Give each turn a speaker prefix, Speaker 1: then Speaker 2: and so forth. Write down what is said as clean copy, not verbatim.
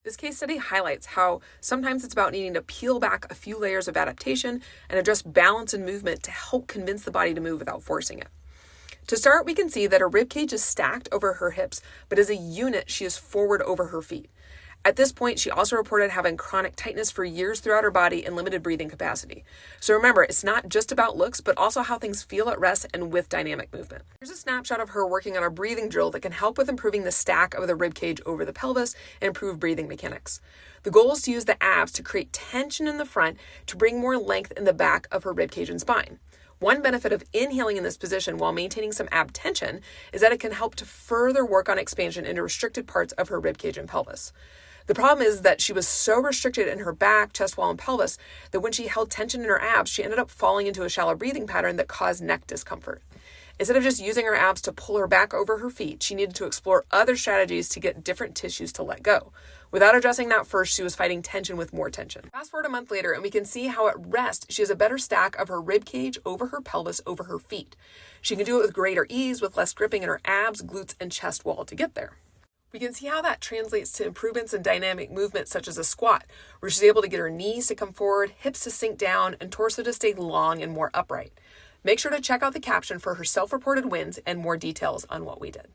Speaker 1: This case study highlights how sometimes it's about needing to peel back a few layers of adaptation and address balance and movement to help convince the body to move without forcing it. To start, we can see that her rib cage is stacked over her hips, but as a unit, she is forward over her feet. At this point, she also reported having chronic tightness for years throughout her body and limited breathing capacity. So remember, it's not just about looks, but also how things feel at rest and with dynamic movement. Here's a snapshot of her working on a breathing drill that can help with improving the stack of the rib cage over the pelvis and improve breathing mechanics. The goal is to use the abs to create tension in the front to bring more length in the back of her rib cage and spine. One benefit of inhaling in this position while maintaining some ab tension is that it can help to further work on expansion into restricted parts of her rib cage and pelvis. The problem is that she was so restricted in her back, chest wall, and pelvis that when she held tension in her abs, she ended up falling into a shallow breathing pattern that caused neck discomfort. Instead of just using her abs to pull her back over her feet, she needed to explore other strategies to get different tissues to let go. Without addressing that first, she was fighting tension with more tension. Fast forward a month later, and we can see how at rest, she has a better stack of her rib cage over her pelvis, over her feet. She can do it with greater ease, with less gripping in her abs, glutes, and chest wall to get there. We can see how that translates to improvements in dynamic movement such as a squat, where she's able to get her knees to come forward, hips to sink down, and torso to stay long and more upright. Make sure to check out the caption for her self-reported wins and more details on what we did.